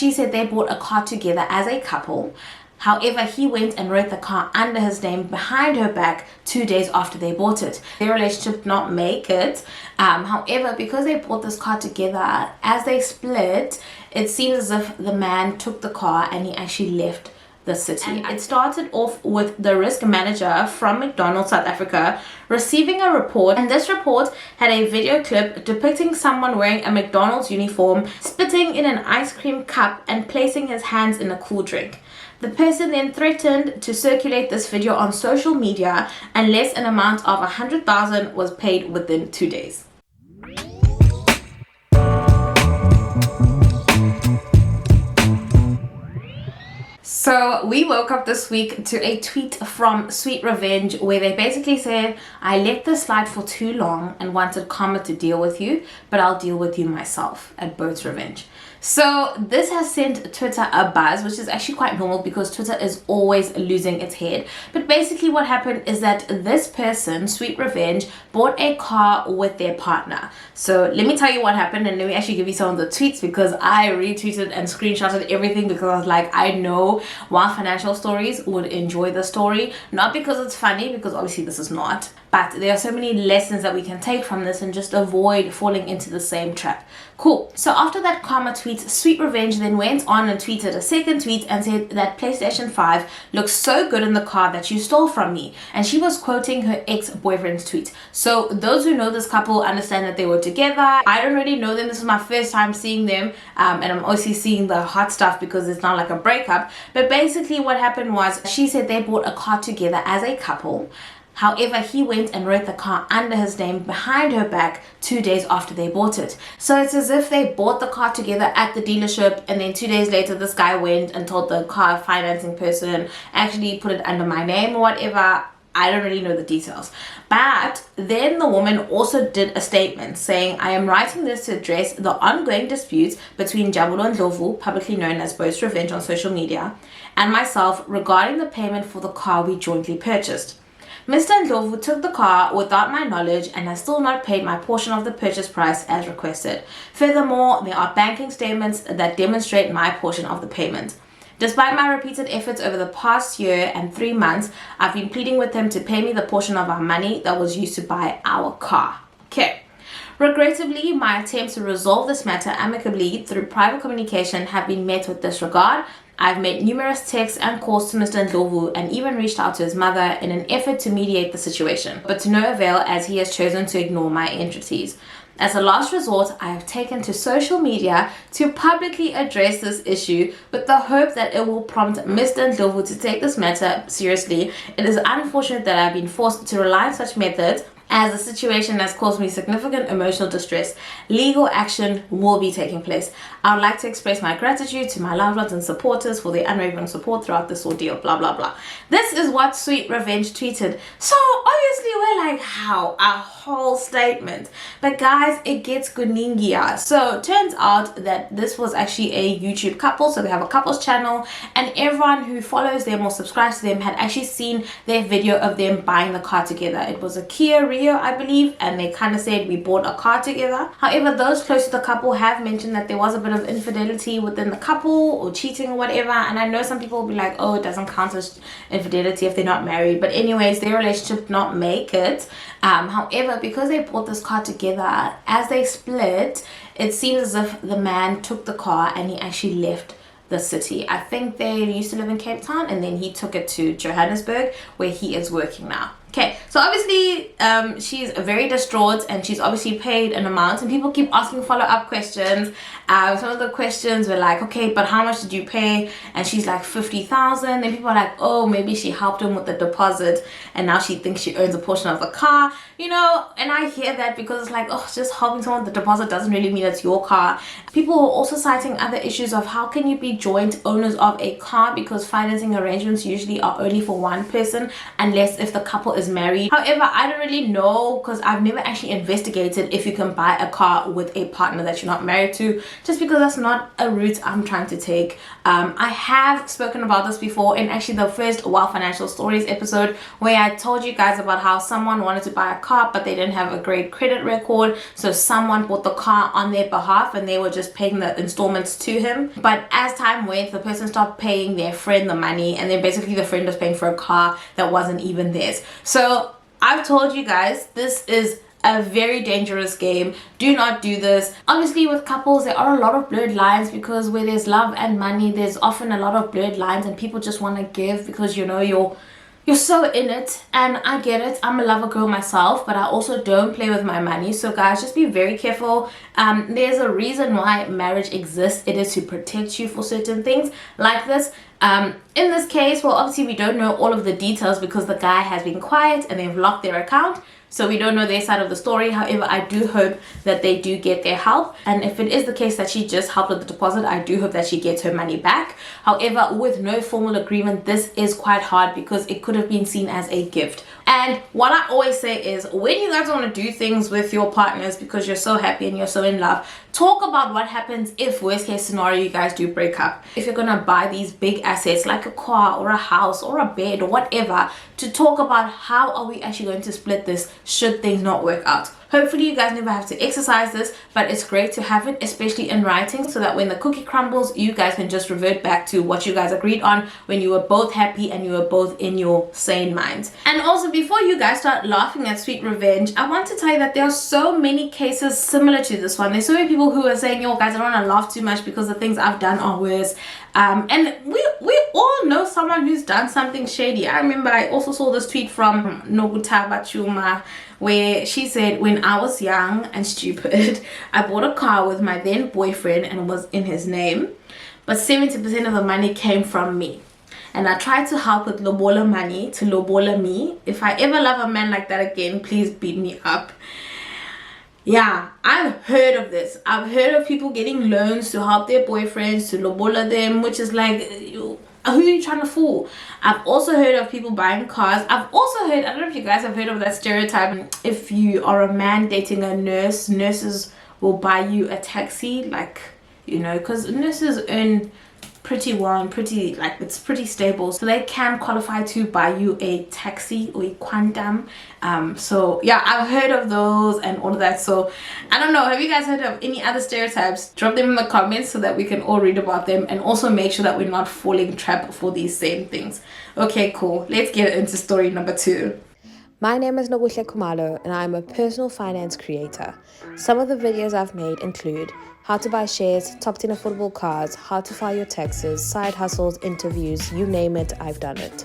she said they bought a car together as a couple. However, he went and wrote the car under his name behind her back 2 days after they bought it. Their relationship did not make it. However, because they bought this car together, as they split, it seems as if the man took the car and he actually left the city. And it started off with the risk manager from McDonald's South Africa receiving a report, and this report had a video clip depicting someone wearing a McDonald's uniform, spitting in an ice cream cup and placing his hands in a cool drink. The person then threatened to circulate this video on social media unless an amount of 100,000 was paid within 2 days. So we woke up this week to a tweet from Sweet Revenge where they basically said, I let this slide for too long and wanted karma to deal with you, but I'll deal with you myself at Boat's Revenge. So this has sent Twitter a buzz, which is actually quite normal because Twitter is always losing its head. But basically what happened is that this person, Sweet Revenge, bought a car with their partner. So let me tell you what happened, and let me actually give you some of the tweets because I retweeted and screenshotted everything because I was like, I know Wild Financial Stories would enjoy the story. Not because it's funny, because obviously this is not. But there are so many lessons that we can take from this and just avoid falling into the same trap. Cool. So after that karma tweet, Sweet Revenge then went on and tweeted a second tweet and said that PlayStation 5 looks so good in the car that you stole from me. And she was quoting her ex-boyfriend's tweet. So those who know this couple understand that they were together. I don't really know them. This is my first time seeing them. And I'm obviously seeing the hot stuff because it's not like a breakup. But basically what happened was she said they bought a car together as a couple. However, he went and wrote the car under his name behind her back 2 days after they bought it. So it's as if they bought the car together at the dealership, and then 2 days later this guy went and told the car financing person, actually put it under my name or whatever. I don't really know the details. But then the woman also did a statement saying, I am writing this to address the ongoing disputes between Jabulo Ndlovu, publicly known as Boat's Revenge on social media, and myself regarding the payment for the car we jointly purchased. Mr. Ndlovu took the car without my knowledge and has still not paid my portion of the purchase price as requested. Furthermore, there are banking statements that demonstrate my portion of the payment. Despite my repeated efforts over the past year and 3 months, I've been pleading with him to pay me the portion of our money that was used to buy our car. Okay. Regrettably, my attempts to resolve this matter amicably through private communication have been met with disregard. I've made numerous texts and calls to Mr. Ndlovu and even reached out to his mother in an effort to mediate the situation, but to no avail as he has chosen to ignore my entreaties. As a last resort, I have taken to social media to publicly address this issue with the hope that it will prompt Mr. Ndlovu to take this matter seriously. It is unfortunate that I've been forced to rely on such methods, as the situation has caused me significant emotional distress. Legal action will be taking place. I would like to express my gratitude to my loved ones and supporters for their unwavering support throughout this ordeal, blah, blah, blah. This is what Sweet Revenge tweeted. So obviously we're like, how? A whole statement. But guys, it gets guningia. So it turns out that this was actually a YouTube couple. So they have a couples channel, and everyone who follows them or subscribes to them had actually seen their video of them buying the car together. It was a Kia Rio, I believe, and they kind of said we bought a car together. However, those close to the couple have mentioned that there was a bit of infidelity within the couple or cheating or whatever, and I know some people will be like, oh, it doesn't count as infidelity if they're not married. But anyways, their relationship did not make it. However, because they bought this car together, as they split, it seems as if the man took the car and he actually left the city. I think they used to live in Cape Town and then he took it to Johannesburg where he is working now. Okay, so obviously she's very distraught and she's obviously paid an amount, and people keep asking follow-up questions. Some of the questions were like, okay, but how much did you pay? And she's like 50,000. Then people are like, oh, maybe she helped him with the deposit and now she thinks she owns a portion of the car, you know. And I hear that because it's like, oh, just helping someone with the deposit doesn't really mean it's your car. People are also citing other issues of how can you be joint owners of a car, because financing arrangements usually are only for one person unless if the couple is married. However, I don't really know because I've never actually investigated if you can buy a car with a partner that you're not married to, just because that's not a route I'm trying to take. I have spoken about this before in actually the first Wild Financial Stories episode, where I told you guys about how someone wanted to buy a car but they didn't have a great credit record, so someone bought the car on their behalf and they were just paying the installments to him. But as time went, the person stopped paying their friend the money, and then basically the friend was paying for a car that wasn't even theirs. So I've told you guys, this is a very dangerous game. Do not do this. Obviously with couples there are a lot of blurred lines, because where there's love and money there's often a lot of blurred lines, and people just want to give because you know you're so in it. And I get it, I'm a lover girl myself, but I also don't play with my money. So guys, just be very careful. There's a reason why marriage exists. It is to protect you for certain things like this. In this case, well, obviously we don't know all of the details because the guy has been quiet and they've locked their account, so we don't know their side of the story. However, I do hope that they do get their help, and if it is the case that she just helped with the deposit, I do hope that she gets her money back. However, with no formal agreement, this is quite hard because it could have been seen as a gift. And what I always say is, when you guys want to do things with your partners because you're so happy and you're so in love, talk about what happens if worst case scenario you guys do break up. If you're gonna buy these big assets like a car or a house or a bed or whatever, to talk about how are we actually going to split this should things not work out. Hopefully you guys never have to exercise this, but it's great to have it, especially in writing, so that when the cookie crumbles, you guys can just revert back to what you guys agreed on when you were both happy and you were both in your sane minds. And also, before you guys start laughing at Sweet Revenge, I want to tell you that there are so many cases similar to this one. There's so many people who are saying, yo guys, I don't want to laugh too much because the things I've done are worse. And we all know someone who's done something shady. I remember I also saw this tweet from Nokuhle, where she said, when I was young and stupid, I bought a car with my then boyfriend and it was in his name, but 70% of the money came from me. And I tried to help with lobola money to lobola me. If I ever love a man like that again, please beat me up. Yeah, I've heard of this. I've heard of people getting loans to help their boyfriends, to lobola them, which is like, who are you trying to fool? I've also heard of people buying cars. I've also heard, I don't know if you guys have heard of that stereotype, if you are a man dating a nurse, nurses will buy you a taxi, like, you know, because nurses earn pretty well and pretty, like, it's pretty stable, so they can qualify to buy you a taxi or a quantum. So yeah, I've heard of those and all of that. So I don't know, have you guys heard of any other stereotypes? Drop them in the comments so that we can all read about them, and also make sure that we're not falling trap for these same things. Okay, cool, let's get into story number 2. My name is Nokuhle, and I'm a personal finance creator. Some of the videos I've made include how to buy shares, top 10 affordable cars, how to file your taxes, side hustles, interviews, you name it, I've done it.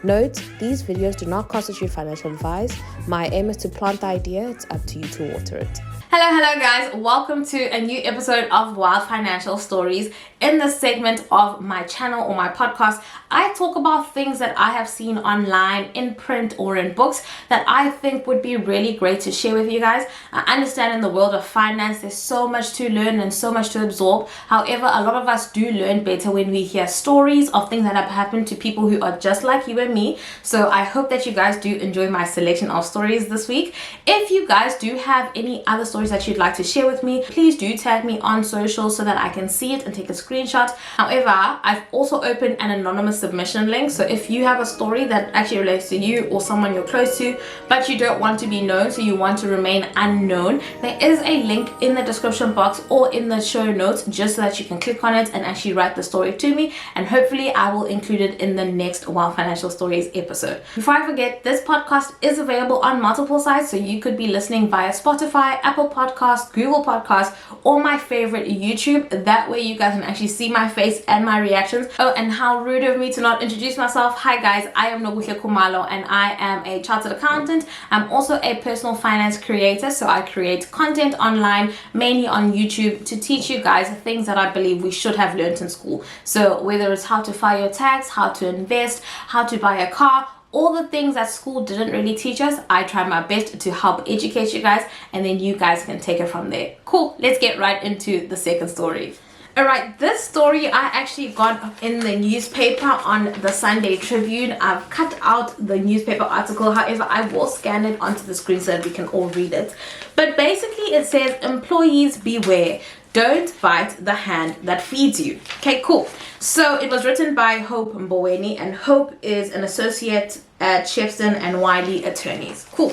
Note, these videos do not constitute financial advice. My aim is to plant the idea, it's up to you to water it. Hello guys, welcome to a new episode of Wild Financial Stories. In this segment of my channel or my podcast, I talk about things that I have seen online, in print or in books, that I think would be really great to share with you guys. I understand in the world of finance there's so much to learn and so much to absorb. However, a lot of us do learn better when we hear stories of things that have happened to people who are just like you and me. So I hope that you guys do enjoy my selection of stories this week. If you guys do have any other stories that you'd like to share with me, please do tag me on social so that I can see it and take a screenshot. However, I've also opened an anonymous submission link, so if you have a story that actually relates to you or someone you're close to, but you don't want to be known, so you want to remain unknown, there is a link in the description box or in the show notes, just so that you can click on it and actually write the story to me, and hopefully I will include it in the next Wild Financial Stories episode. Before I forget, this podcast is available on multiple sites, so you could be listening via Spotify, Apple Podcasts, Google Podcasts, or my favorite, YouTube. That way you guys can actually see my face and my reactions. Oh, and how rude of me to not introduce myself. Hi guys, I am Nokuhle and I am a chartered accountant. I'm also a personal finance creator, so I create content online, mainly on YouTube, to teach you guys things that I believe we should have learned in school. So whether it's how to file your tax, how to invest, how to buy a car, all the things that school didn't really teach us, I try my best to help educate you guys, and then you guys can take it from there. Cool, let's get right into the second story. Alright, this story I actually got in the newspaper on the Sunday Tribune. I've cut out the newspaper article, however I will scan it onto the screen so that we can all read it. But basically it says, employees beware, don't bite the hand that feeds you. Okay, cool. So it was written by Hope Mboweni, and Hope is an associate at Shepston and Wiley attorneys. Cool.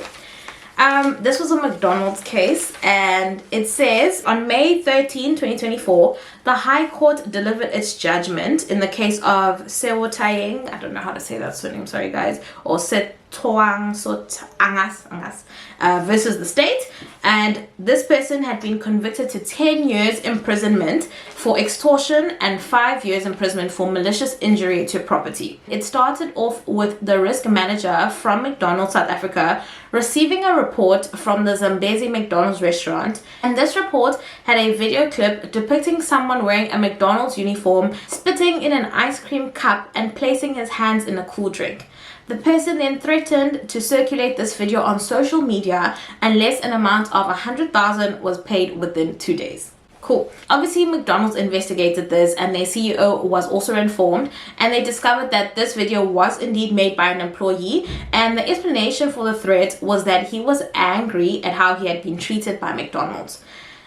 This was a McDonald's case, and it says on May 13, 2024, the High Court delivered its judgment in the case of Sewotayeng, I don't know how to say that surname, sorry guys, or Setoang Angas versus the state. And this person had been convicted to 10 years imprisonment for extortion and 5 years imprisonment for malicious injury to property. It started off with the risk manager from McDonald's South Africa receiving a report from the Zambezi McDonald's restaurant, and this report had a video clip depicting someone wearing a McDonald's uniform spitting in an ice cream cup and placing his hands in a cool drink. The person then threatened to circulate this video on social media unless an amount of 100,000 was paid within 2 days. Cool. Obviously, McDonald's investigated this, and their CEO was also informed, and they discovered that this video was indeed made by an employee, and the explanation for the threat was that he was angry at how he had been treated by McDonald's.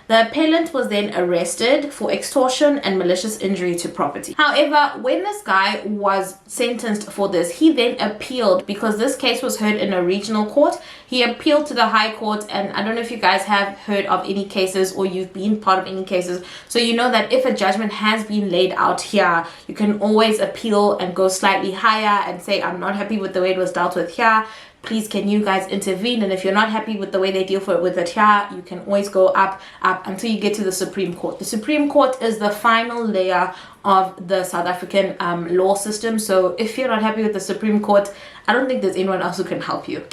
The appellant was then arrested for extortion and malicious injury to property. However, when this guy was sentenced for this, he then appealed, because this case was heard in a regional court. He appealed to the High Court, and I don't know if you guys have heard of any cases or you've been part of any cases, so you know that if a judgment has been laid out here, you can always appeal and go slightly higher and say, I'm not happy with the way it was dealt with here. Please, can you guys intervene? And if you're not happy with the way they deal with it here, you can always go up until you get to the Supreme Court. The Supreme Court is the final layer of the South African law system. So if you're not happy with the Supreme Court, I don't think there's anyone else who can help you.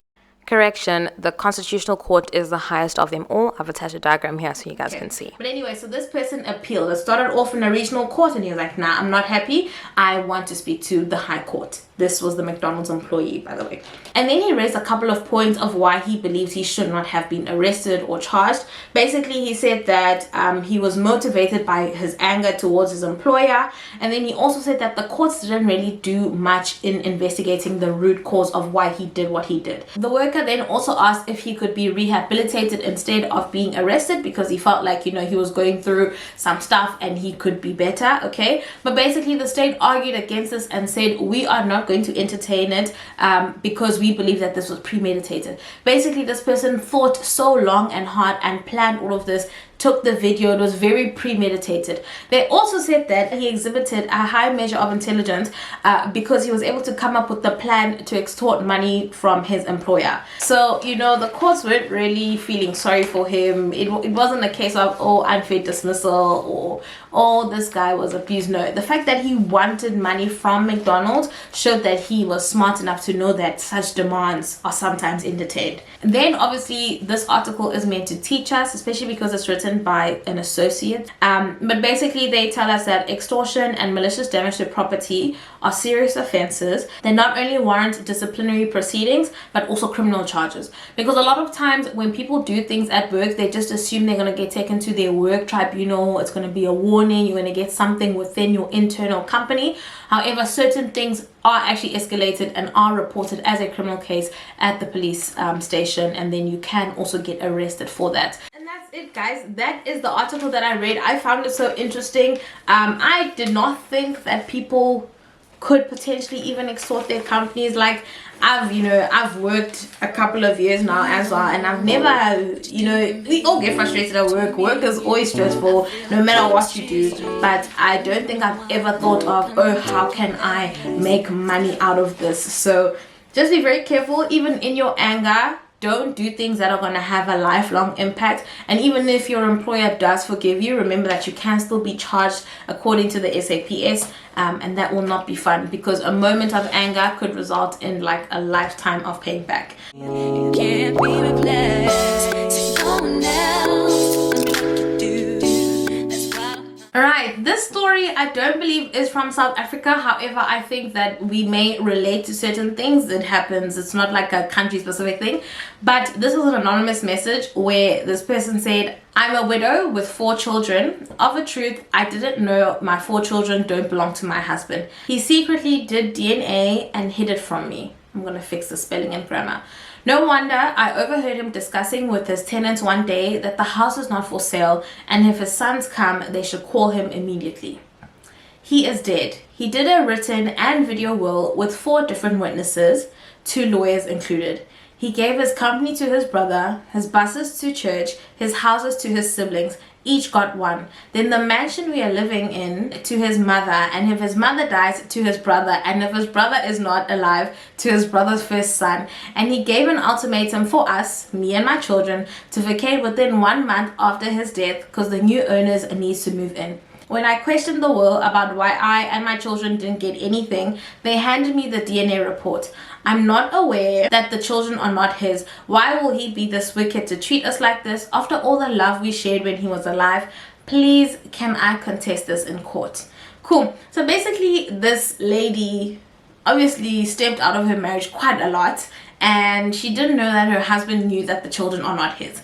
Correction, the Constitutional Court is the highest of them all. I've attached a diagram here so you guys can see. But anyway, so this person appealed. It started off in a regional court, and he was like, nah, I'm not happy. I want to speak to the High Court. This was the McDonald's employee, by the way. And then he raised a couple of points of why he believes he should not have been arrested or charged. Basically, he said that he was motivated by his anger towards his employer. And then he also said that the courts didn't really do much in investigating the root cause of why he did what he did. The worker then also asked if he could be rehabilitated instead of being arrested, because he felt like, you know, he was going through some stuff and he could be better, okay? But basically, the state argued against this and said, we are not going to entertain it because we believe that this was premeditated. Basically, this person thought so long and hard and planned all of this, took the video. It was very premeditated. They also said that he exhibited a high measure of intelligence because he was able to come up with the plan to extort money from his employer. So, you know, the courts weren't really feeling sorry for him. It wasn't a case of, oh, unfair dismissal, or oh, this guy was abused. No, the fact that he wanted money from McDonald's showed that he was smart enough to know that such demands are sometimes entertained. And then obviously this article is meant to teach us, especially because it's written by an associate, but basically they tell us that extortion and malicious damage to property are serious offenses. They not only warrant disciplinary proceedings but also criminal charges, because a lot of times when people do things at work, they just assume they're going to get taken to their work tribunal. It's going to be a warning, you're going to get something within your internal company. However, certain things are actually escalated and are reported as a criminal case at the police station, and then you can also get arrested for that. And that's it, guys. That is the article that I read. I found it so interesting. I did not think that people could potentially even extort their companies. Like, I've worked a couple of years now as well, and I've never, we all get frustrated at work. Work is always stressful, no matter what you do. But I don't think I've ever thought of, oh, how can I make money out of this? So just be very careful, even in your anger. Don't do things that are going to have a lifelong impact. And even if your employer does forgive you, remember that you can still be charged according to the SAPS, and that will not be fun, because a moment of anger could result in like a lifetime of paying back. You can't be replaced. No one else knows what to do. That's why. Alright, this story I don't believe is from South Africa. However, I think that we may relate to certain things. It happens. It's not like a country specific thing. But this was an anonymous message where this person said, I'm a widow with 4 children. Of a truth, I didn't know my 4 children don't belong to my husband. He secretly did DNA and hid it from me. I'm going to fix the spelling and grammar. No wonder I overheard him discussing with his tenants one day that the house is not for sale and if his sons come, they should call him immediately. He is dead. He did a written and video will with 4 different witnesses, 2 lawyers included. He gave his company to his brother, his buses to church, his houses to his siblings. Each got 1. Then the mansion we are living in to his mother, and if his mother dies, to his brother, and if his brother is not alive, to his brother's first son. And he gave an ultimatum for us, me and my children, to vacate within 1 month after his death because the new owners needs to move in. When I questioned the will about why I and my children didn't get anything, they handed me the DNA report. I'm not aware that the children are not his. Why will he be this wicked to treat us like this after all the love we shared when he was alive? Please, can I contest this in court? Cool. So basically, this lady obviously stepped out of her marriage quite a lot, and she didn't know that her husband knew that the children are not his.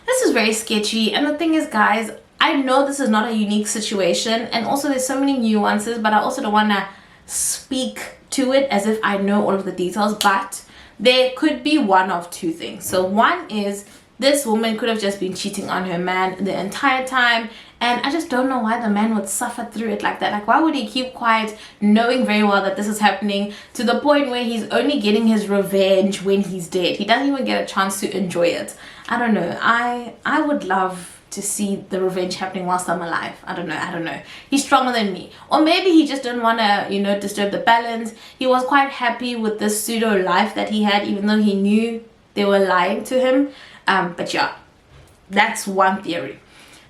This is very sketchy, and the thing is, guys, I know this is not a unique situation, and also there's so many nuances, but I also don't want to speak to it as if I know all of the details, but there could be one of 2 things. So one is this woman could have just been cheating on her man the entire time, and I just don't know why the man would suffer through it like that. Like, why would he keep quiet knowing very well that this is happening to the point where he's only getting his revenge when he's dead? He doesn't even get a chance to enjoy it. I don't know. I would love to see the revenge happening whilst I'm alive. I don't know. He's stronger than me. Or maybe he just didn't want to, disturb the balance. He was quite happy with this pseudo life that he had, even though he knew they were lying to him. But yeah, that's one theory.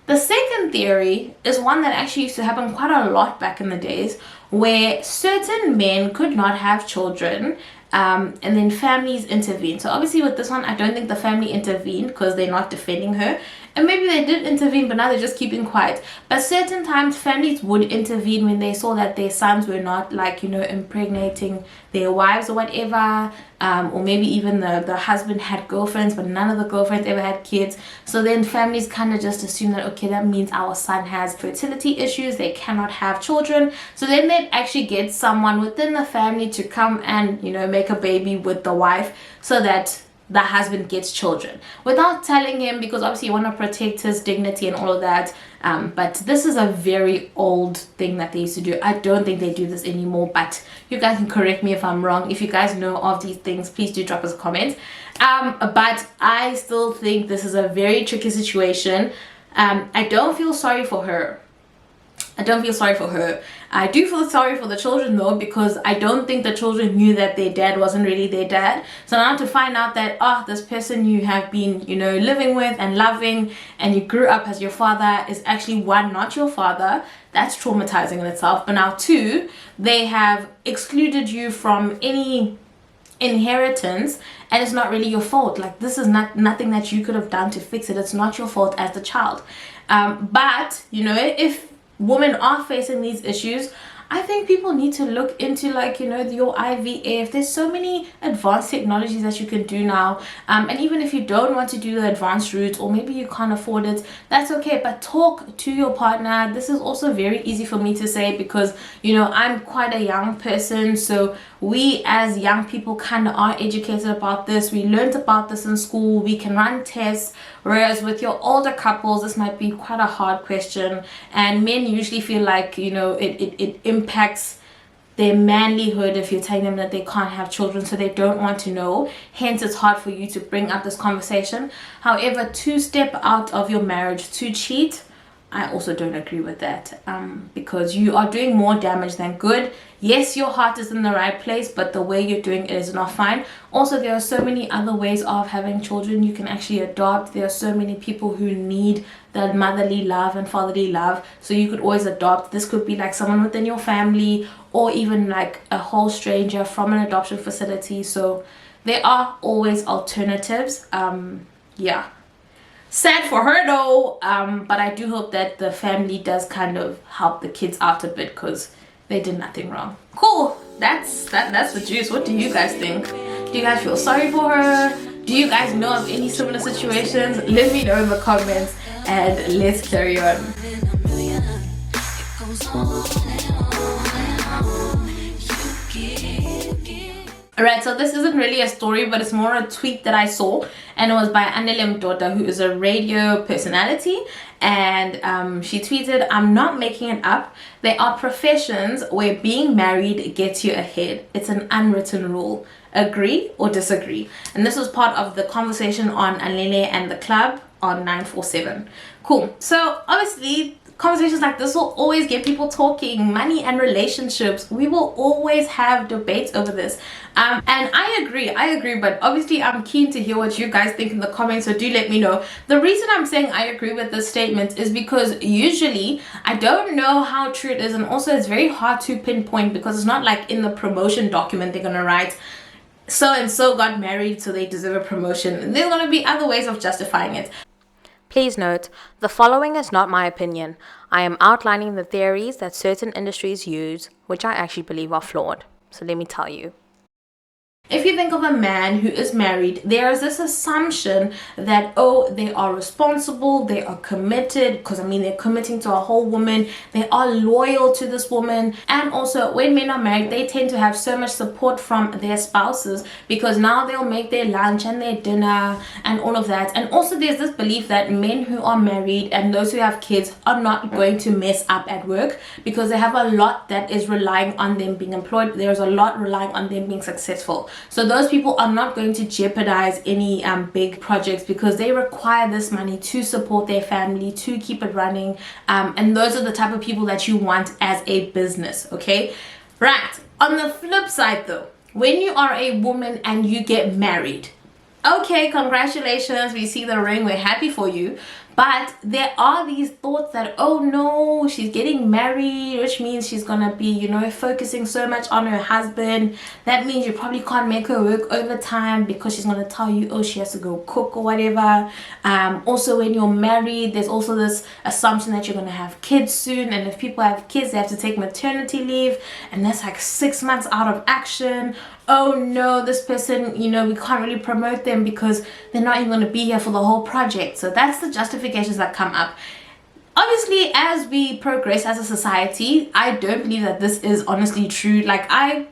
The second theory is one that actually used to happen quite a lot back in the days, where certain men could not have children, and then families intervene. So obviously with this one, I don't think the family intervened because they're not defending her. And maybe they did intervene, but now they're just keeping quiet. But certain times families would intervene when they saw that their sons were not impregnating their wives or whatever. Or maybe even the husband had girlfriends, but none of the girlfriends ever had kids. So then families kind of just assume that, okay, that means our son has fertility issues. They cannot have children. So then they'd actually get someone within the family to come and, make a baby with the wife so that the husband gets children without telling him, because obviously you want to protect his dignity and all of that. But this is a very old thing that they used to do. I don't think they do this anymore, but you guys can correct me if I'm wrong. If you guys know of these things, please do drop us a comment. But I still think this is a very tricky situation. I don't feel sorry for her. I don't feel sorry for her. I do feel sorry for the children though, because I don't think the children knew that their dad wasn't really their dad. So now to find out that, this person you have been, living with and loving and you grew up as your father is actually, 1, not your father. That's traumatizing in itself. But now 2, they have excluded you from any inheritance, and it's not really your fault. Like, this is nothing that you could have done to fix it. It's not your fault as the child. But if women are facing these issues, I think people need to look into your IVF. There's so many advanced technologies that you can do now, and even if you don't want to do the advanced route, or maybe you can't afford it, that's okay, but talk to your partner. This is also very easy for me to say because I'm quite a young person, so we as young people kind of are educated about this. We learned about this in school. We can run tests, whereas with your older couples this might be quite a hard question, and men usually feel like it impacts their manlyhood if you're telling them that they can't have children, so they don't want to know. Hence it's hard for you to bring up this conversation. However, to step out of your marriage to cheat, I also don't agree with that, because you are doing more damage than good. Yes, your heart is in the right place, but the way you're doing it is not fine. Also, there are so many other ways of having children. You can actually adopt. There are so many people who need that motherly love and fatherly love, so you could always adopt. This could be like someone within your family, or even like a whole stranger from an adoption facility. So there are always alternatives. Yeah. Sad for her though, but I do hope that the family does kind of help the kids out a bit because they did nothing wrong. Cool. That's the juice. What do you guys think? Do you guys feel sorry for her? Do you guys know of any similar situations? Let me know in the comments and let's carry on. Alright, so this isn't really a story, but it's more a tweet that I saw, and it was by Anele Mdoda, who is a radio personality, and she tweeted, "I'm not making it up. There are professions where being married gets you ahead. It's an unwritten rule. Agree or disagree?" And this was part of the conversation on Anele and the club on 947. Cool. So obviously conversations like this will always get people talking. Money and relationships, we will always have debates over this, and I agree, but obviously I'm keen to hear what you guys think in the comments, so do let me know. The reason I'm saying I agree with this statement is because usually I don't know how true it is, and also it's very hard to pinpoint because it's not like in the promotion document they're gonna write so and so got married so they deserve a promotion. There's gonna be other ways of justifying it. Please note, the following is not my opinion. I am outlining the theories that certain industries use, which I actually believe are flawed. So let me tell you. If you think of a man who is married, there is this assumption that, oh, they are responsible, they are committed, because I mean they're committing to a whole woman, they are loyal to this woman. And also when men are married, they tend to have so much support from their spouses because now they'll make their lunch and their dinner and all of that. And also there's this belief that men who are married and those who have kids are not going to mess up at work because they have a lot that is relying on them being employed. There's a lot relying on them being successful. So those people are not going to jeopardize any big projects because they require this money to support their family, to keep it running, and those are the type of people that you want as a business. Okay, right. On the flip side though, when you are a woman and you get married, okay, congratulations, we see the ring, we're happy for you. But there are these thoughts that, oh no, she's getting married, which means she's gonna be, you know, focusing so much on her husband. That means you probably can't make her work overtime because she's gonna tell you, oh, she has to go cook or whatever. Also, when you're married, there's also this assumption that you're gonna have kids soon, and if people have kids, they have to take maternity leave, and that's like 6 months out of action. Oh no, this person, you know, we can't really promote them because they're not even going to be here for the whole project. So that's the justifications that come up. Obviously, as we progress as a society, I don't believe that this is honestly true. Like I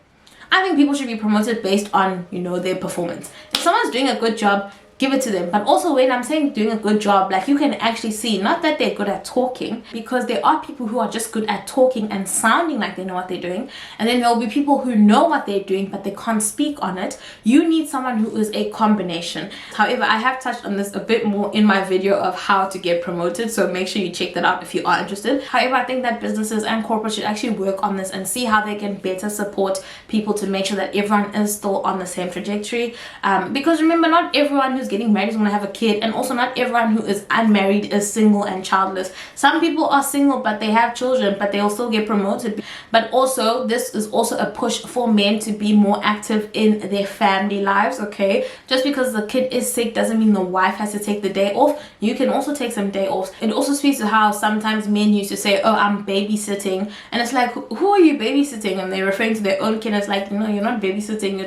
think people should be promoted based on, you know, their performance. If someone's doing a good job, give it to them. But also when I'm saying doing a good job, like you can actually see, not that they're good at talking, because there are people who are just good at talking and sounding like they know what they're doing, and then there'll be people who know what they're doing but they can't speak on it. You need someone who is a combination. However, I have touched on this a bit more in my video of how to get promoted, so make sure you check that out if you are interested. However, I think that businesses and corporates should actually work on this and see how they can better support people to make sure that everyone is still on the same trajectory, because remember, not everyone who's getting married is going to have a kid, and also not everyone who is unmarried is single and childless. Some people are single but they have children, but they'll still get promoted. But also this is also a push for men to be more active in their family lives. Okay, just because the kid is sick doesn't mean the wife has to take the day off. You can also take some day off. It also speaks to how sometimes men used to say, oh, I'm babysitting, and it's like, who are you babysitting? And they're referring to their own kid. It's like, no, you're not babysitting,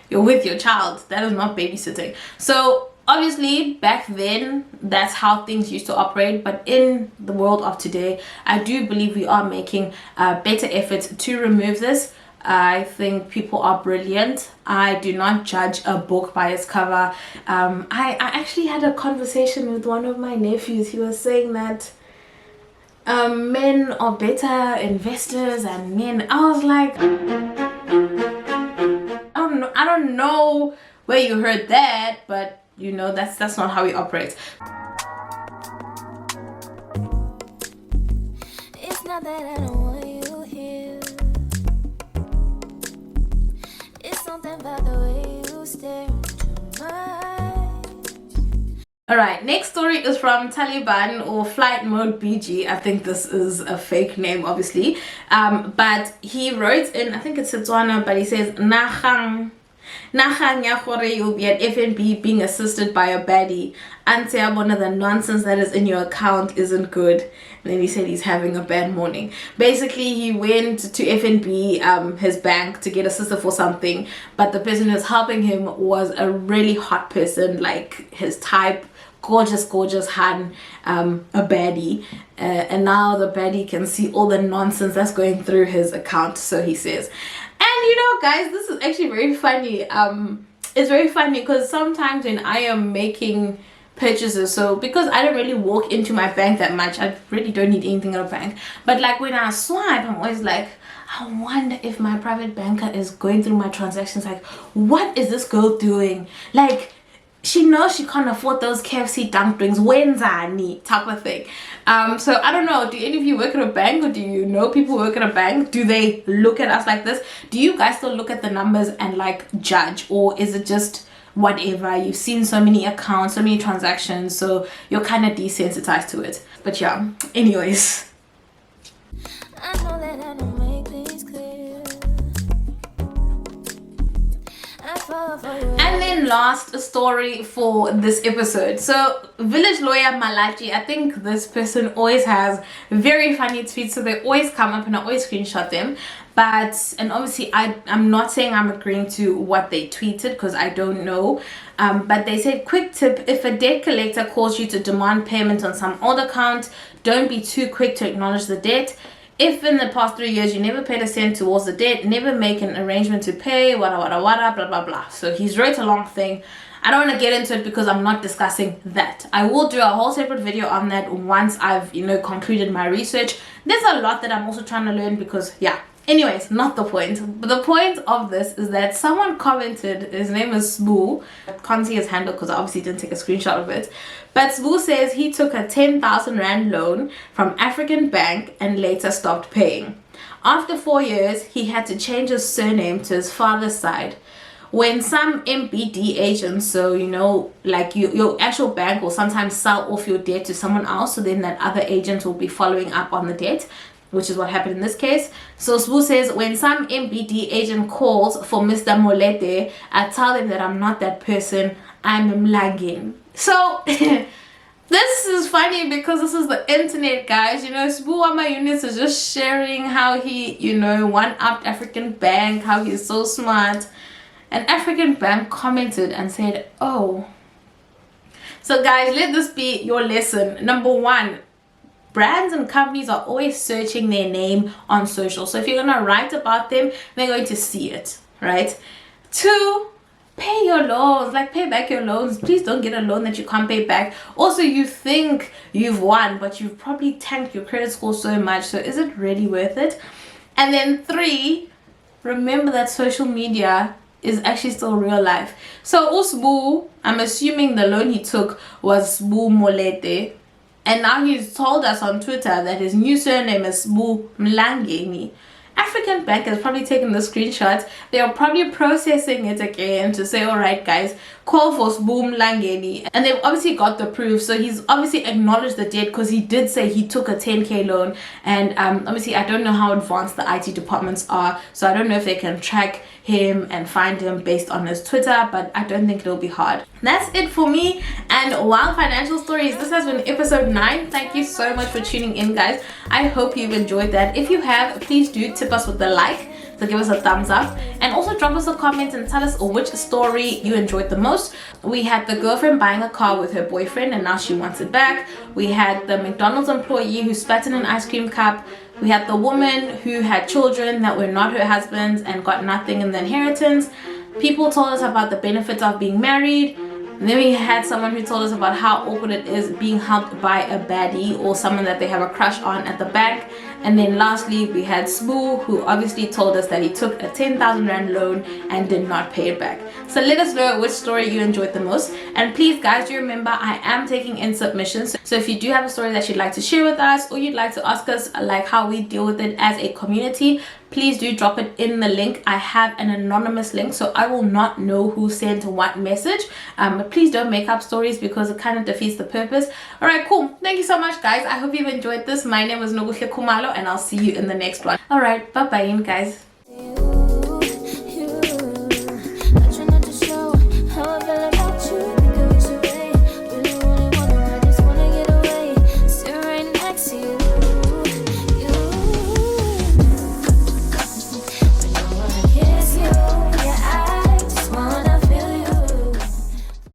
you're with your child. That is not babysitting. So obviously back then that's how things used to operate, but in the world of today I do believe we are making better efforts to remove this. I think people are brilliant. I do not judge a book by its cover. I actually had a conversation with one of my nephews. He was saying that men are better investors and men. I was like, I don't know where you heard that, but you know, that's not how we operate. It's not that I don't want you here. It's something about the way you stare into my eyes. Alright, next story is from Taliban, or Flight Mode BG. I think this is a fake name, obviously. But he wrote in, I think it's Setswana, but he says Nagang Nakhanya gore you'll be at FNB being assisted by a baddie. Answer one of the nonsense that is in your account isn't good. And then he said he's having a bad morning. Basically, he went to FNB, his bank, to get assisted for something, but the person who's helping him was a really hot person, like his type, gorgeous Han, a baddie, and now the baddie can see all the nonsense that's going through his account, so he says. And you know, guys, this is actually very funny. It's very funny because sometimes when I am making purchases, so because I don't really walk into my bank that much, I really don't need anything in a bank, but like when I swipe, I'm always like, I wonder if my private banker is going through my transactions, like, what is this girl doing? Like, she knows she can't afford those KFC dumplings, wenzani type of thing. So I don't know, do any of you work at a bank, or do you know people who work at a bank? Do they look at us like this? Do you guys still look at the numbers and like judge, or is it just whatever? You've seen so many accounts, so many transactions, so you're kind of desensitized to it. But yeah, anyways, I know that I don't make things clear. and then last story for this episode. So village lawyer Malachi, I think this person always has very funny tweets, so they always come up and I always screenshot them. But, and obviously I'm not saying I'm agreeing to what they tweeted because I don't know, but they said, quick tip: if a debt collector calls you to demand payment on some old account, don't be too quick to acknowledge the debt. If in the past 3 years you never paid a cent towards the debt, never make an arrangement to pay, wada, blah, blah, blah. So he's wrote a long thing. I don't want to get into it because I'm not discussing that. I will do a whole separate video on that once I've, concluded my research. There's a lot that I'm also trying to learn because, yeah. Anyways, not the point. But the point of this is that someone commented, his name is Sbu. I can't see his handle because I obviously didn't take a screenshot of it. But Sbu says he took a 10,000 Rand loan from African Bank and later stopped paying. After 4 years, he had to change his surname to his father's side. When some MBD agents, so like your actual bank will sometimes sell off your debt to someone else, so then that other agent will be following up on the debt, which is what happened in this case. So Sbu says, when some MBD agent calls for Mr. Molete, I tell them that I'm not that person, I'm lagging. So this is funny because this is the internet, guys. Sbu on my units is just sharing how he, one-upped African Bank, how he's so smart. And African Bank commented and said, oh. So guys, let this be your lesson. Number one, brands and companies are always searching their name on social. So if you're going to write about them, they're going to see it, right? 2, pay your loans, like pay back your loans. Please don't get a loan that you can't pay back. Also, you think you've won, but you've probably tanked your credit score so much. So is it really worth it? And then 3, remember that social media is actually still real life. So Usbu, I'm assuming the loan he took was Sbu Molete. And now he's told us on Twitter that his new surname is Sbu Mlangeni. African Bank has probably taken the screenshot. They are probably processing it again to say, all right, guys, call for Sbu Mlangeni. And they've obviously got the proof. So he's obviously acknowledged the debt because he did say he took a 10K loan. And obviously, I don't know how advanced the IT departments are. So I don't know if they can track him and find him based on his Twitter, but I don't think it'll be hard. That's it for me and Wild Financial Stories. This has been episode 9. Thank you so much for tuning in, guys. I hope you've enjoyed that. If you have, please do tip us with a like, so give us a thumbs up, and also drop us a comment and tell us which story you enjoyed the most. We had the girlfriend buying a car with her boyfriend and now she wants it back. We had the McDonald's employee who spat in an ice cream cup. We had the woman who had children that were not her husband's and got nothing in the inheritance. People told us about the benefits of being married. And then we had someone who told us about how awkward it is being helped by a baddie or someone that they have a crush on at the bank. And then lastly, we had Sbu, who obviously told us that he took a 10,000 Rand loan and did not pay it back. So let us know which story you enjoyed the most. And please, guys, do remember I am taking in submissions. So if you do have a story that you'd like to share with us, or you'd like to ask us like how we deal with it as a community, please do drop it in the link. I have an anonymous link, so I will not know who sent what message. But please don't make up stories because it kind of defeats the purpose. All right, cool. Thank you so much, guys. I hope you've enjoyed this. My name is Nokuhle, and I'll see you in the next one. All right, bye-bye, guys.